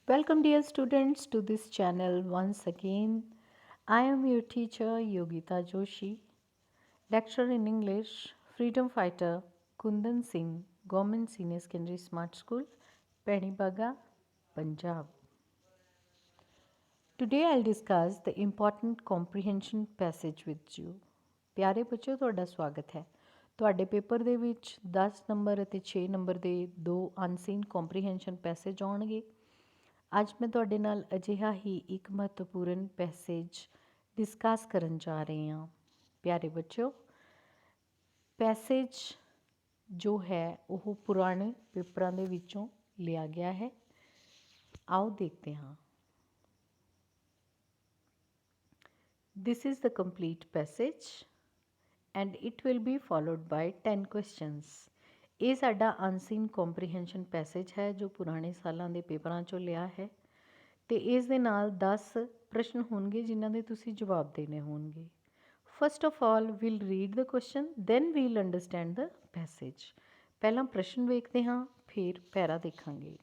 Welcome, dear students, to this channel once again. I am your teacher Yogita Joshi, lecturer in English, freedom fighter Kundan Singh, Government Senior Secondary Smart School, Penibaga, Punjab. Today I'll discuss the important comprehension passage with you. ਪਿਆਰੇ ਬੱਚਿਓ, ਤੁਹਾਡਾ ਸਵਾਗਤ ਹੈ। ਤੁਹਾਡੇ paper ਦੇ ਵਿੱਚ 10 number ਅਤੇ 6 number ਦੇ ਦੋ ਅਨਸੀਨ ਕੰਪਰੀਹੈਂਸ਼ਨ ਪੈਸੇਜ ਆਉਣਗੇ। ਅੱਜ ਮੈਂ ਤੁਹਾਡੇ ਨਾਲ ਅਜਿਹਾ ਹੀ ਇੱਕ ਮਹੱਤਵਪੂਰਨ ਪੈਸੇਜ ਡਿਸਕਸ ਕਰਨ ਜਾ ਰਹੀ ਹਾਂ। ਪਿਆਰੇ ਬੱਚਿਓ, ਪੈਸੇਜ ਜੋ ਹੈ ਉਹ ਪੁਰਾਣੇ ਪੇਪਰਾਂ ਦੇ ਵਿੱਚੋਂ ਲਿਆ ਗਿਆ ਹੈ। ਆਓ ਦੇਖਦੇ ਹਾਂ। This is the complete passage and it will be followed by 10 questions. ਇਹ ਸਾਡਾ ਅਨਸੀਨ ਕੰਪਰੀਹੈਂਸ਼ਨ ਪੈਸੇਜ ਹੈ ਜੋ ਪੁਰਾਣੇ ਸਾਲਾਂ ਦੇ ਪੇਪਰਾਂ 'ਚੋਂ ਲਿਆ ਹੈ ਤੇ ਇਸ ਦੇ ਨਾਲ 10 ਪ੍ਰਸ਼ਨ ਹੋਣਗੇ ਜਿਨ੍ਹਾਂ ਦੇ ਤੁਸੀਂ ਜਵਾਬ ਦੇਣੇ ਹੋਣਗੇ। First of all we'll read the question then we'll understand the passage. ਪਹਿਲਾਂ ਪ੍ਰਸ਼ਨ ਵੇਖਦੇ ਹਾਂ, ਫਿਰ ਪੈਰਾ ਦੇਖਾਂਗੇ।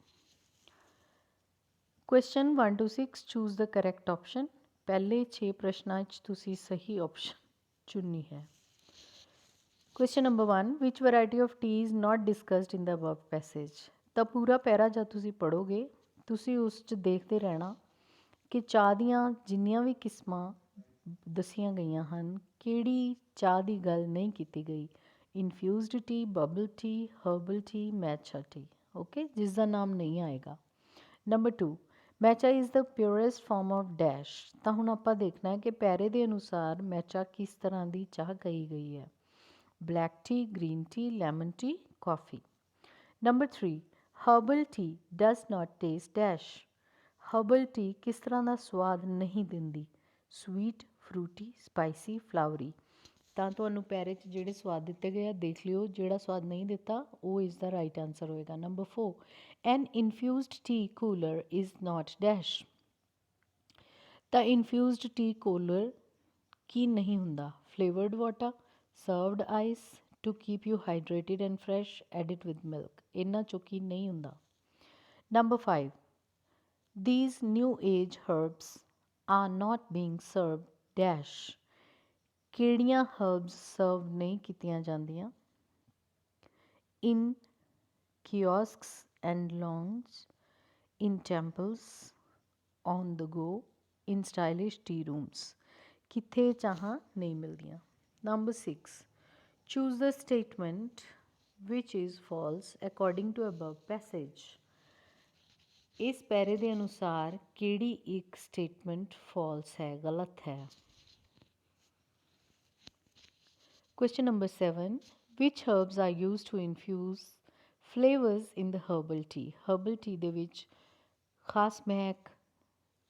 Question 1 to 6 choose the correct option. ਪਹਿਲੇ 6 ਪ੍ਰਸ਼ਨਾਂ 'ਚ ਤੁਸੀਂ ਸਹੀ ਆਪਸ਼ਨ ਚੁਣਨੀ ਹੈ। ਕੁਐਸਚਨ ਨੰਬਰ 1, ਵਿਚ variety of tea is not discussed in the above passage. ਤਾਂ ਪੂਰਾ ਪੈਰਾ ਜਦ ਤੁਸੀਂ ਪੜ੍ਹੋਗੇ ਤੁਸੀਂ ਉਸ 'ਚ ਦੇਖਦੇ ਰਹਿਣਾ ਕਿ ਚਾਹ ਦੀਆਂ ਜਿੰਨੀਆਂ ਵੀ ਕਿਸਮਾਂ ਦੱਸੀਆਂ ਗਈਆਂ ਹਨ, ਕਿਹੜੀ ਚਾਹ ਦੀ ਗੱਲ ਨਹੀਂ ਕੀਤੀ ਗਈ। Infused tea, bubble tea, herbal tea, matcha tea, okay, ਜਿਸ ਦਾ ਨਾਮ ਨਹੀਂ ਆਏਗਾ। Number 2, matcha is the purest form of dash. ਤਾਂ ਹੁਣ ਆਪਾਂ ਦੇਖਣਾ ਹੈ ਕਿ ਪੈਰੇ ਦੇ ਅਨੁਸਾਰ ਮੈਚਾ ਕਿਸ ਤਰ੍ਹਾਂ ਦੀ ਚਾਹ ਕਹੀ ਗਈ ਹੈ। Black tea, green tea, lemon tea, coffee. Number 3, herbal tea does not taste dash. Herbal tea ਕਿਸ ਤਰ੍ਹਾਂ ਦਾ ਸਵਾਦ ਨਹੀਂ ਦਿੰਦੀ। Sweet, fruity, spicy, flowery. ਤਾਂ ਤੁਹਾਨੂੰ ਪੈਰੇ 'ਚ ਜਿਹੜੇ ਸਵਾਦ ਦਿੱਤੇ ਗਏ ਆ ਦੇਖ ਲਿਓ, ਜਿਹੜਾ ਸਵਾਦ ਨਹੀਂ ਦਿੱਤਾ ਉਹ ਇਸ ਦਾ ਰਾਈਟ ਆਨਸਰ ਹੋਏਗਾ। Number 4, an infused tea cooler is not dash. ਤਾਂ ਇਨਫਿਊਜ਼ਡ ਟੀ ਕੂਲਰ ਕੀ ਨਹੀਂ ਹੁੰਦਾ। Flavoured water, served ice, to keep you hydrated and fresh, added with milk. ਇਹਨਾਂ 'ਚੋਂ ਕੀ ਨਹੀਂ ਹੁੰਦਾ। Number 5, these new age herbs are not being served dash। ਕਿਹੜੀਆਂ ਹਰਬਸ ਸਰਵ ਨਹੀਂ ਕੀਤੀਆਂ ਜਾਂਦੀਆਂ। ਇਨ kiosks and lawns, in temples, on the go, in stylish tea rooms। ਕਿੱਥੇ ਚਾਹਾਂ ਨਹੀਂ ਮਿਲਦੀਆਂ। Number 6, choose the statement which is false according to above passage। ਇਸ ਪੈਰੇ ਦੇ ਅਨੁਸਾਰ ਕਿਹੜੀ ਇੱਕ ਸਟੇਟਮੈਂਟ ਫਾਲਸ ਹੈ, ਗਲਤ ਹੈ। Question number 7, which herbs are used to infuse flavors in the herbal tea। Herbal tea ਦੇ ਵਿੱਚ ਖਾਸ ਮਹਿਕ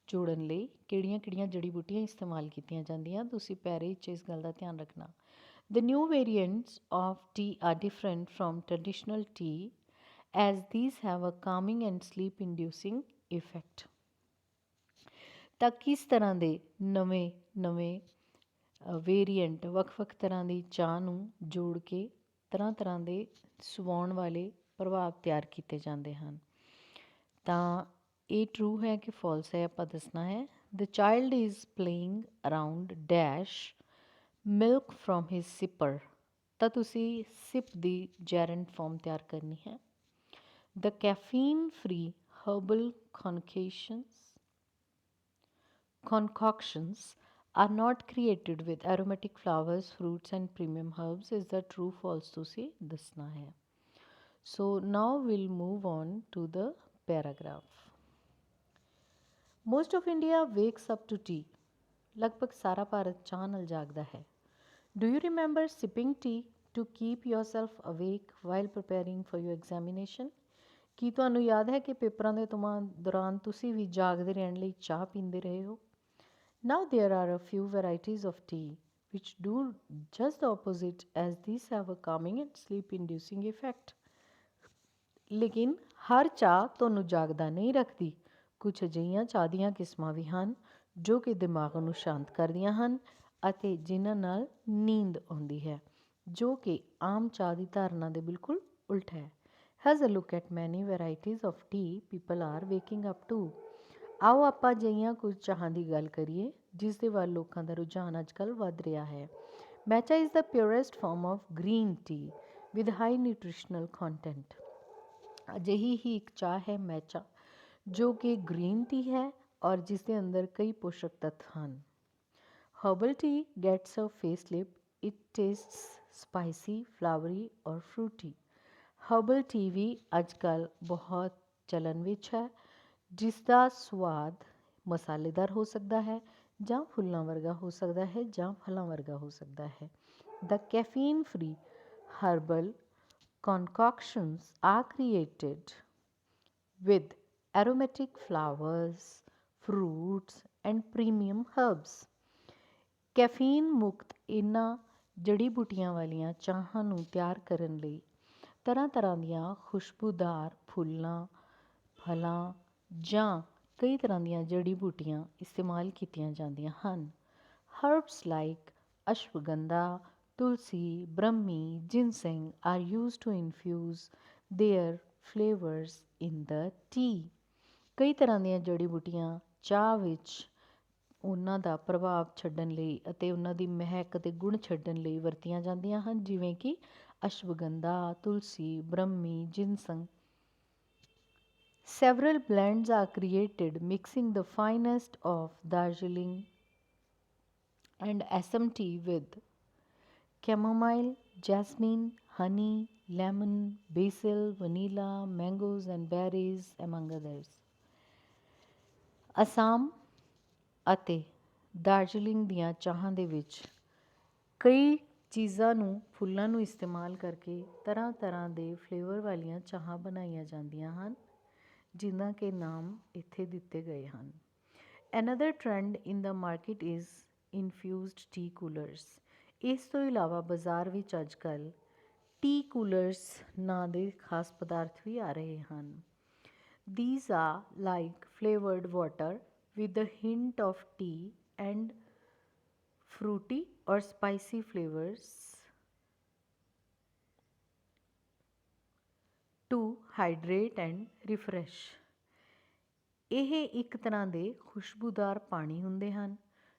ਜੋੜਨ ਲਈ ਕਿਹੜੀਆਂ ਜੜੀ ਬੂਟੀਆਂ ਇਸਤੇਮਾਲ ਕੀਤੀਆਂ ਜਾਂਦੀਆਂ, ਤੁਸੀਂ ਪੈਰੇ 'ਚ ਇਸ ਗੱਲ ਦਾ ਧਿਆਨ ਰੱਖਣਾ। The new variants of tea are different from traditional tea as these have a calming and sleep inducing effect। ਤਾਂ ਕਿਸ ਤਰ੍ਹਾਂ ਦੇ ਨਵੇਂ ਵੇਰੀਐਂਟ ਵੱਖ ਤਰ੍ਹਾਂ ਦੀ ਚਾਹ ਨੂੰ ਜੋੜ ਕੇ ਤਰ੍ਹਾਂ ਦੇ ਸੁਵਾਉਣ ਵਾਲੇ ਪ੍ਰਭਾਵ ਤਿਆਰ ਕੀਤੇ ਜਾਂਦੇ ਹਨ। ਤਾਂ ਇਹ ਟਰੂ ਹੈ ਕਿ ਫਾਲਸ ਹੈ, ਆਪਾਂ ਦੱਸਣਾ ਹੈ। The child is playing around dash milk from his sipper. ਤਾਂ ਤੁਸੀਂ ਸਿਪ ਦੀ ਜੈਰੈਂਟ ਫਾਰਮ ਤਿਆਰ ਕਰਨੀ ਹੈ। The caffeine free herbal concoctions are not created with aromatic flowers, fruits and premium herbs। is the true false ਤੁਸੀਂ ਦੱਸਣਾ ਹੈ। So now we'll move on to the paragraph। Most of India wakes up to tea। ਲਗਭਗ ਸਾਰਾ ਭਾਰਤ ਚਾਹ ਨਾਲ ਜਾਗਦਾ ਹੈ। Do you remember sipping tea to keep yourself awake while preparing for your examination? ਕੀ ਤੁਹਾਨੂੰ ਯਾਦ ਹੈ ਕਿ ਪੇਪਰਾਂ ਦੇ ਦੌਰਾਨ ਤੁਸੀਂ ਵੀ ਜਾਗਦੇ ਰਹਿਣ ਲਈ ਚਾਹ ਪੀਂਦੇ ਰਹੇ ਹੋ। Now there are a few varieties of tea which do just the opposite as these have a calming and sleep inducing effect। ਲੇਕਿਨ ਹਰ ਚਾਹ ਤੁਹਾਨੂੰ ਜਾਗਦਾ ਨਹੀਂ ਰੱਖਦੀ। ਕੁਝ ਅਜਿਹੀਆਂ ਚਾਹ ਦੀਆਂ ਕਿਸਮਾਂ ਵੀ ਹਨ ਜੋ ਕਿ ਦਿਮਾਗ ਨੂੰ ਸ਼ਾਂਤ ਕਰਦੀਆਂ ਹਨ ਅਤੇ ਜਿਨ੍ਹਾਂ ਨਾਲ ਨੀਂਦ ਆਉਂਦੀ ਹੈ, ਜੋ ਕਿ ਆਮ ਚਾਹ ਦੀ ਧਾਰਨਾ ਦੇ ਬਿਲਕੁਲ ਉਲਟ ਹੈ। Has a look at many varieties of tea people are waking up to। ਆਓ ਆਪਾਂ ਅਜਿਹੀਆਂ ਕੁਝ ਚਾਹਾਂ ਦੀ ਗੱਲ ਕਰੀਏ ਜਿਸ ਦੇ ਵੱਲ ਲੋਕਾਂ ਦਾ ਰੁਝਾਨ ਅੱਜ ਕੱਲ੍ਹ ਵੱਧ ਰਿਹਾ ਹੈ। Matcha is the purest form of green tea with high nutritional content. ਅਜਿਹੀ ਹੀ ਇੱਕ ਚਾਹ ਹੈ ਮੈਚਾ, ਜੋ ਕਿ ਗ੍ਰੀਨ ਟੀ ਹੈ ਔਰ ਜਿਸ ਦੇ ਅੰਦਰ ਕਈ ਪੋਸ਼ਕ ਤੱਤ ਹਨ। Herbal tea gets a facelift, it tastes spicy, flowery or fruity. Herbal T V ਅੱਜ ਕੱਲ੍ਹ ਬਹੁਤ ਚਲਨ ਵਿੱਚ ਹੈ, ਜਿਸ ਦਾ ਸਵਾਦ ਮਸਾਲੇਦਾਰ ਹੋ ਸਕਦਾ ਹੈ ਜਾਂ ਫੁੱਲਾਂ ਵਰਗਾ ਹੋ ਸਕਦਾ ਹੈ ਜਾਂ ਫਲਾਂ ਵਰਗਾ ਹੋ ਸਕਦਾ ਹੈ। The caffeine free herbal concoctions are created with aromatic flowers, fruits, and premium herbs. Caffeine ਮੁਕਤ ਇਹਨਾਂ ਜੜੀ ਬੂਟੀਆਂ ਵਾਲੀਆਂ ਚਾਹਾਂ ਨੂੰ ਤਿਆਰ ਕਰਨ ਲਈ ਤਰ੍ਹਾਂ ਤਰ੍ਹਾਂ ਦੀਆਂ ਖੁਸ਼ਬੂਦਾਰ ਫੁੱਲਾਂ, ਫਲਾਂ ਜਾਂ ਕਈ ਤਰ੍ਹਾਂ ਦੀਆਂ ਜੜੀ ਬੂਟੀਆਂ ਇਸਤੇਮਾਲ ਕੀਤੀਆਂ ਜਾਂਦੀਆਂ ਹਨ। Herbs like ashwagandha, tulsi, brahmi, ginseng are used to infuse their flavors in the tea. ਕਈ ਤਰ੍ਹਾਂ ਦੀਆਂ ਜੜੀ ਬੂਟੀਆਂ ਚਾਹ ਵਿੱਚ ਉਹਨਾਂ ਦਾ ਪ੍ਰਭਾਵ ਛੱਡਣ ਲਈ ਅਤੇ ਉਹਨਾਂ ਦੀ ਮਹਿਕ ਅਤੇ ਗੁਣ ਛੱਡਣ ਲਈ ਵਰਤੀਆਂ ਜਾਂਦੀਆਂ ਹਨ, ਜਿਵੇਂ ਕਿ ashwagandha, tulsi, Brahmi, ਜਿਨਸੰਗ। Several blends are created mixing the finest of Darjeeling and Assam tea with chamomile, jasmine, honey, lemon, basil, vanilla, mangoes and berries among others. Assam ਅਤੇ ਦਾਰਜੀਲਿੰਗ ਦੀਆਂ ਚਾਹਾਂ ਦੇ ਵਿੱਚ ਕਈ ਚੀਜ਼ਾਂ ਨੂੰ, ਫੁੱਲਾਂ ਨੂੰ ਇਸਤੇਮਾਲ ਕਰਕੇ ਤਰ੍ਹਾਂ ਤਰ੍ਹਾਂ ਦੇ ਫਲੇਵਰ ਵਾਲੀਆਂ ਚਾਹਾਂ ਬਣਾਈਆਂ ਜਾਂਦੀਆਂ ਹਨ, ਜਿਨ੍ਹਾਂ ਕੇ ਨਾਮ ਇੱਥੇ ਦਿੱਤੇ ਗਏ ਹਨ। Another trend in the market is infused tea coolers. ਇਸ ਤੋਂ ਇਲਾਵਾ ਬਾਜ਼ਾਰ ਵਿੱਚ ਅੱਜ ਕੱਲ੍ਹ ਟੀ ਕੂਲਰਸ ਨਾਂ ਦੇ ਖਾਸ ਪਦਾਰਥ ਵੀ ਆ ਰਹੇ ਹਨ। These are like flavored water with a hint of tea and fruity or spicy flavors to hydrate and refresh. ਇਹ ਇੱਕ ਤਰ੍ਹਾਂ ਦੇ ਖੁਸ਼ਬੂਦਾਰ ਪਾਣੀ ਹੁੰਦੇ ਹਨ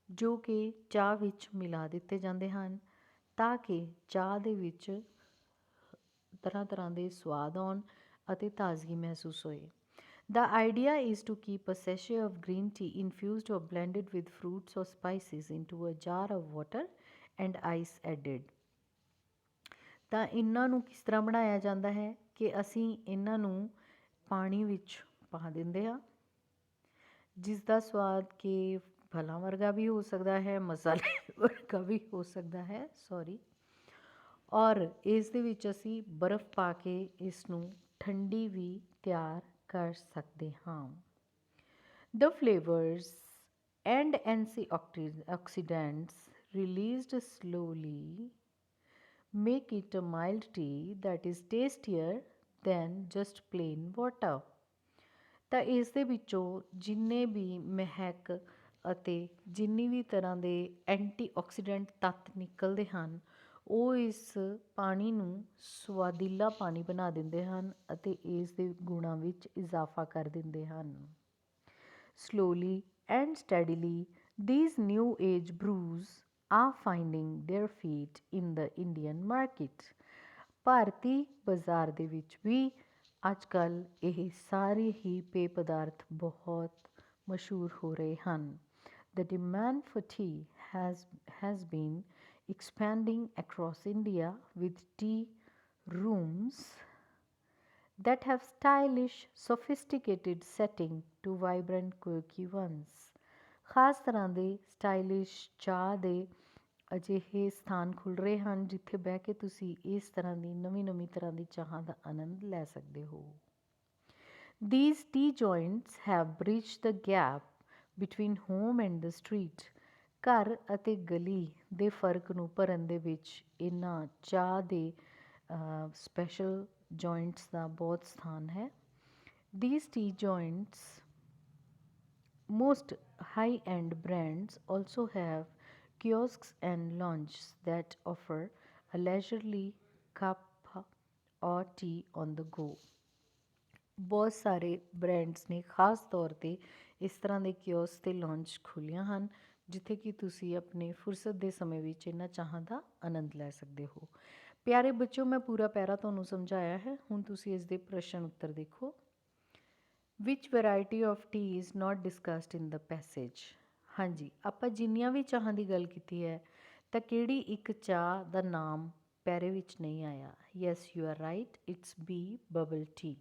ਜੋ ਕਿ ਚਾਹ ਵਿੱਚ ਮਿਲਾ ਦਿੱਤੇ ਜਾਂਦੇ ਹਨ ਤਾਂ ਕਿ ਚਾਹ ਦੇ ਵਿੱਚ ਤਰ੍ਹਾਂ ਤਰ੍ਹਾਂ ਦੇ ਸਵਾਦ ਆਉਣ ਅਤੇ ਤਾਜ਼ਗੀ ਮਹਿਸੂਸ ਹੋਏ। The idea is to keep a sachet of green tea infused or blended with fruits or spices into a jar of water and ice added. ਤਾਂ ਇਹਨਾਂ ਨੂੰ ਕਿਸ ਤਰ੍ਹਾਂ ਬਣਾਇਆ ਜਾਂਦਾ ਹੈ ਕਿ ਅਸੀਂ ਇਹਨਾਂ ਨੂੰ ਪਾਣੀ ਵਿੱਚ ਪਾ ਦਿੰਦੇ ਹਾਂ, ਜਿਸ ਦਾ ਸਵਾਦ ਕਿ ਫਲਾਂ ਵਰਗਾ ਵੀ ਹੋ ਸਕਦਾ ਹੈ, ਮਸਾਲੇ ਵਰਗਾ ਵੀ ਹੋ ਸਕਦਾ ਹੈ, ਔਰ ਇਸ ਦੇ ਵਿੱਚ ਅਸੀਂ ਬਰਫ਼ ਪਾ ਕੇ ਇਸ ਨੂੰ ਠੰਡੀ ਵੀ ਤਿਆਰ ਕਰ ਸਕਦੇ ਹਾਂ। The flavors and antioxidants released slowly make it a mild tea that is tastier than just plain water. ਤਾਂ ਇਸ ਦੇ ਵਿੱਚੋਂ ਜਿੰਨੇ ਵੀ ਮਹਿਕ ਅਤੇ ਜਿੰਨੀ ਵੀ ਤਰ੍ਹਾਂ ਦੇ ਐਂਟੀਆਕਸੀਡੈਂਟ ਤੱਤ ਨਿਕਲਦੇ ਹਨ, ਉਹ ਇਸ ਪਾਣੀ ਨੂੰ ਸਵਾਦੀਲਾ ਪਾਣੀ ਬਣਾ ਦਿੰਦੇ ਹਨ ਅਤੇ ਇਸ ਦੇ ਗੁਣਾਂ ਵਿੱਚ ਇਜ਼ਾਫਾ ਕਰ ਦਿੰਦੇ ਹਨ। Slowly and steadily, these new age brews are finding their feet in the Indian market. ਭਾਰਤੀ ਬਾਜ਼ਾਰ ਦੇ ਵਿੱਚ ਵੀ ਅੱਜ ਕੱਲ੍ਹ ਇਹ ਸਾਰੇ ਹੀ ਪੇय ਪਦਾਰਥ ਬਹੁਤ ਮਸ਼ਹੂਰ ਹੋ ਰਹੇ ਹਨ। The demand for tea has been expanding across India with tea rooms that have stylish, sophisticated setting to vibrant, quirky ones. ਖਾਸ ਤਰ੍ਹਾਂ ਦੇ ਸਟਾਈਲਿਸ਼ ਚਾਹ ਦੇ ਅਜਿਹੇ ਸਥਾਨ ਖੁੱਲ੍ਹ ਰਹੇ ਹਨ ਜਿੱਥੇ ਬਹਿ ਕੇ ਤੁਸੀਂ ਇਸ ਤਰ੍ਹਾਂ ਦੀ ਨਵੀਂ ਨਵੀਂ ਤਰ੍ਹਾਂ ਦੀ ਚਾਹਾਂ ਦਾ ਆਨੰਦ ਲੈ ਸਕਦੇ ਹੋ। These tea joints have bridged the gap between home and the street. ਘਰ ਅਤੇ ਗਲੀ ਦੇ ਫਰਕ ਨੂੰ ਭਰਨ ਦੇ ਵਿੱਚ ਇਹਨਾਂ ਚਾਹ ਦੇ ਸਪੈਸ਼ਲ ਜੁਆਇੰਟਸ ਦਾ ਬਹੁਤ ਸਥਾਨ ਹੈ। These tea joints, most high-end brands also have kiosks and lounges that offer a leisurely cup or tea on the go. ਬਹੁਤ ਸਾਰੇ ਬ੍ਰਾਂਡਸ ਨੇ ਖਾਸ ਤੌਰ 'ਤੇ ਇਸ ਤਰ੍ਹਾਂ ਦੇ ਕਿਓਸਕ ਤੇ ਲਾਂਚ ਖੋਲ੍ਹੀਆਂ ਹਨ ਜਿੱਥੇ ਕਿ ਤੁਸੀਂ ਆਪਣੇ ਫੁਰਸਤ ਦੇ ਸਮੇਂ ਵਿੱਚ ਇਹਨਾਂ ਚਾਹਾਂ ਦਾ ਆਨੰਦ ਲੈ ਸਕਦੇ ਹੋ। ਪਿਆਰੇ ਬੱਚਿਓ, ਮੈਂ ਪੂਰਾ ਪੈਰਾ ਤੁਹਾਨੂੰ ਸਮਝਾਇਆ ਹੈ। ਹੁਣ ਤੁਸੀਂ ਇਸ ਦੇ ਪ੍ਰਸ਼ਨ ਉੱਤਰ ਦੇਖੋ। Which variety of tea is not discussed in the passage. ਹਾਂਜੀ, ਆਪਾਂ ਜਿੰਨੀਆਂ ਵੀ ਚਾਹਾਂ ਦੀ ਗੱਲ ਕੀਤੀ ਹੈ ਤਾਂ ਕਿਹੜੀ ਇੱਕ ਚਾਹ ਦਾ ਨਾਮ ਪੈਰੇ ਵਿੱਚ ਨਹੀਂ ਆਇਆ? Yes, you are right, it's B, bubble tea.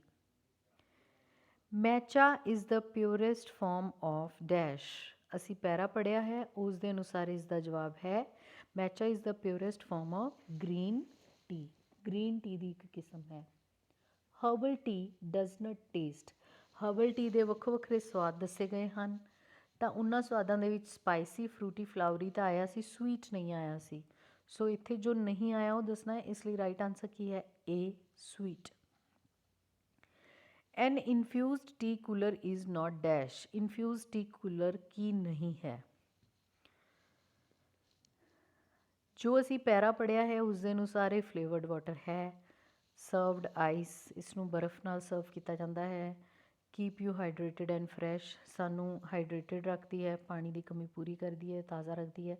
Matcha is the purest form of dash. ਅਸੀਂ ਪੈਰਾ ਪੜ੍ਹਿਆ ਹੈ, ਉਸ ਦੇ ਅਨੁਸਾਰ ਇਸ ਦਾ ਜਵਾਬ ਹੈ matcha is the purest form of green tea. Green tea ਦੀ ਇੱਕ ਕਿਸਮ ਹੈ। Herbal tea does not taste. Herbal tea ਦੇ ਵੱਖੋ ਵੱਖਰੇ ਸਵਾਦ ਦੱਸੇ ਗਏ ਹਨ ਤਾਂ ਉਹਨਾਂ ਸਵਾਦਾਂ ਦੇ ਵਿੱਚ ਸਪਾਈਸੀ, ਫਰੂਟੀ, ਫਲਾਵਰੀ ਤਾਂ ਆਇਆ ਸੀ, ਸਵੀਟ ਨਹੀਂ ਆਇਆ ਸੀ। ਸੋ ਇੱਥੇ ਜੋ ਨਹੀਂ ਆਇਆ ਉਹ ਦੱਸਣਾ ਹੈ, ਇਸ ਲਈ ਰਾਈਟ ਆਨਸਰ ਕੀ ਹੈ? A, sweet. An infused tea cooler is not dash. Infused tea cooler ਕੀ ਨਹੀਂ ਹੈ? ਜੋ ਅਸੀਂ ਪੈਰਾ ਪੜ੍ਹਿਆ ਹੈ ਉਸ ਦੇ ਅਨੁਸਾਰ ਇਹ ਫਲੇਵਰਡ ਵਾਟਰ ਹੈ। ਸਰਵਡ ਆਈਸ, ਇਸ ਨੂੰ ਬਰਫ਼ ਨਾਲ ਸਰਵ ਕੀਤਾ ਜਾਂਦਾ ਹੈ। Keep you hydrated and fresh, ਸਾਨੂੰ ਹਾਈਡਰੇਟਡ ਰੱਖਦੀ ਹੈ, ਪਾਣੀ ਦੀ ਕਮੀ ਪੂਰੀ ਕਰਦੀ ਹੈ, ਤਾਜ਼ਾ ਰੱਖਦੀ ਹੈ।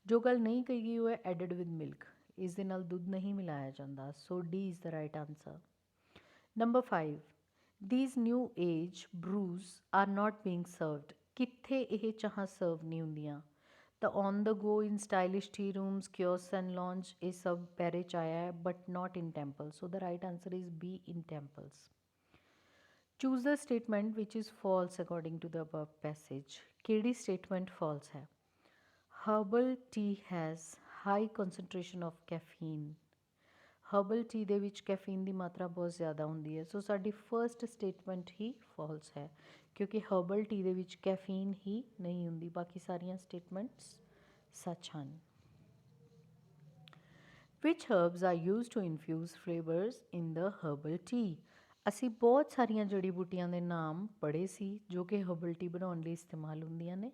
ਜੋ ਗੱਲ ਨਹੀਂ ਕਹੀ ਗਈ ਉਹ ਹੈ ਐਡਡ ਵਿਦ ਮਿਲਕ, ਇਸ ਦੇ ਨਾਲ ਦੁੱਧ ਨਹੀਂ ਮਿਲਾਇਆ ਜਾਂਦਾ। So D is the right answer. Number 5, these new age brews are not being served. ਕਿੱਥੇ ਇਹ ਚਾਹਾਂ ਸਰਵ ਨਹੀਂ ਹੁੰਦੀਆਂ? ਤਾਂ on the go, in stylish tea rooms, kiosk and lounge, ਇਹ ਸਭ ਪੈਰੇ 'ਚ ਆਇਆ ਹੈ but not in temple. So the right answer is B, in temples. Choose the statement which is false according to the above passage. ਕਿਹੜੀ statement false ਹੈ? Herbal tea has high concentration of caffeine. Herbal tea ਦੇ ਵਿੱਚ caffeine ਦੀ ਮਾਤਰਾ ਬਹੁਤ ਜ਼ਿਆਦਾ ਹੁੰਦੀ ਹੈ। ਸੋ ਸਾਡੀ ਫਰਸਟ ਸਟੇਟਮੈਂਟ ਹੀ ਫਾਲਸ ਹੈ ਕਿਉਂਕਿ ਹਰਬਲ ਟੀ ਦੇ ਵਿੱਚ ਕੈਫੀਨ ਹੀ ਨਹੀਂ ਹੁੰਦੀ, ਬਾਕੀ ਸਾਰੀਆਂ ਸਟੇਟਮੈਂਟਸ ਸੱਚ ਹਨ। Which herbs are use to infuse flavours in the herbal tea. ਅਸੀਂ ਬਹੁਤ ਸਾਰੀਆਂ ਜੜੀ ਬੂਟੀਆਂ ਦੇ ਨਾਮ ਪੜ੍ਹੇ ਸੀ ਜੋ ਕਿ ਹਰਬਲ ਟੀ ਬਣਾਉਣ ਲਈ ਇਸਤੇਮਾਲ ਹੁੰਦੀਆਂ ਨੇ।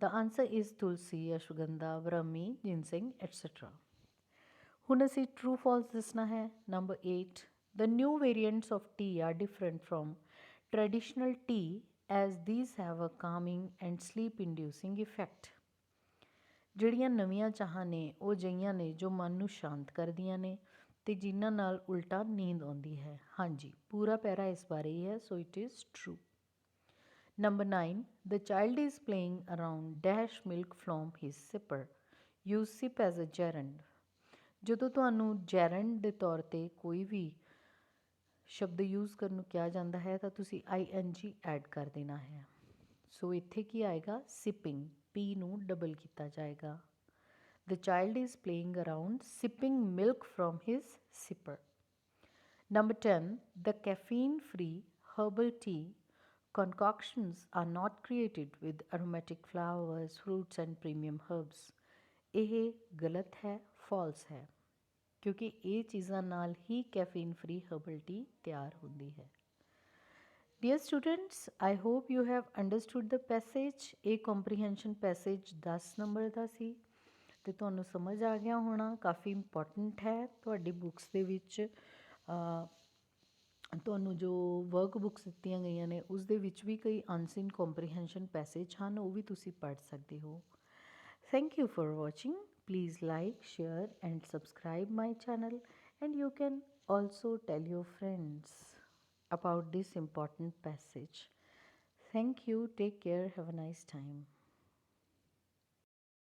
The answer is tulsi, ashwagandha, brahmi, ginseng etcetera. ਹੁਣ ਅਸੀਂ ਟਰੂ ਫਾਲਸ ਦੱਸਣਾ ਹੈ। Number 8, the new variants of tea are different from traditional tea as these have a calming and sleep inducing effect. ਜਿਹੜੀਆਂ ਨਵੀਆਂ ਚਾਹਾਂ ਨੇ ਉਹ ਅਜਿਹੀਆਂ ਨੇ ਜੋ ਮਨ ਨੂੰ ਸ਼ਾਂਤ ਕਰਦੀਆਂ ਨੇ ਅਤੇ ਜਿਨ੍ਹਾਂ ਨਾਲ ਉਲਟਾ ਨੀਂਦ ਆਉਂਦੀ ਹੈ। ਹਾਂਜੀ, ਪੂਰਾ ਪੈਰਾ ਇਸ ਬਾਰੇ ਹੀ ਹੈ, so it is true. Number 9, the child is playing around dash milk from his sipper. Use sip as a gerund. ਜਦੋਂ ਤੁਹਾਨੂੰ ਜੈਰੰਡ ਦੇ ਤੌਰ 'ਤੇ ਕੋਈ ਵੀ ਸ਼ਬਦ ਯੂਜ਼ ਕਰਨ ਨੂੰ ਕਿਹਾ ਜਾਂਦਾ ਹੈ ਤਾਂ ਤੁਸੀਂ ING ਐਡ ਕਰ ਦੇਣਾ ਹੈ। ਸੋ ਇੱਥੇ ਕੀ ਆਏਗਾ? ਸਿਪਿੰਗ, ਪੀ ਨੂੰ ਡਬਲ ਕੀਤਾ ਜਾਏਗਾ। The child is playing around sipping milk from his sipper. Number 10, the caffeine free herbal tea concoctions are not created with aromatic flowers, fruits and premium herbs। ਇਹ ਗਲਤ ਹੈ, ਫਾਲਸ ਹੈ, ਕਿਉਂਕਿ ਇਹ ਚੀਜ਼ਾਂ ਨਾਲ ਹੀ ਕੈਫੀਨ ਫ੍ਰੀ ਹਰਬਲ ਟੀ ਤਿਆਰ ਹੁੰਦੀ ਹੈ। Dear students, I hope you have understood the passage. ਇਹ ਕੰਪਰੀਹੈਂਸ਼ਨ ਪੈਸੇਜ 10 ਨੰਬਰ ਦਾ ਸੀ ਅਤੇ ਤੁਹਾਨੂੰ ਸਮਝ ਆ ਗਿਆ ਹੋਣਾ। ਕਾਫੀ ਇੰਪੋਰਟੈਂਟ ਹੈ। ਤੁਹਾਡੀ ਬੁੱਕਸ ਦੇ ਵਿੱਚ ਤੁਹਾਨੂੰ ਜੋ ਵਰਕ ਬੁੱਕਸ ਦਿੱਤੀਆਂ ਗਈਆਂ ਨੇ ਉਸ ਦੇ ਵਿੱਚ ਵੀ ਕਈ ਅਨਸੀਨ ਕੰਪਰੀਹੈਂਸ਼ਨ ਪੈਸੇਜ ਹਨ, ਉਹ ਵੀ ਤੁਸੀਂ ਪੜ੍ਹ ਸਕਦੇ ਹੋ। Thank you for watching। Please like, share and subscribe my channel, and you can also tell your friends about this important passage. Thank you. Take care. Have a nice time.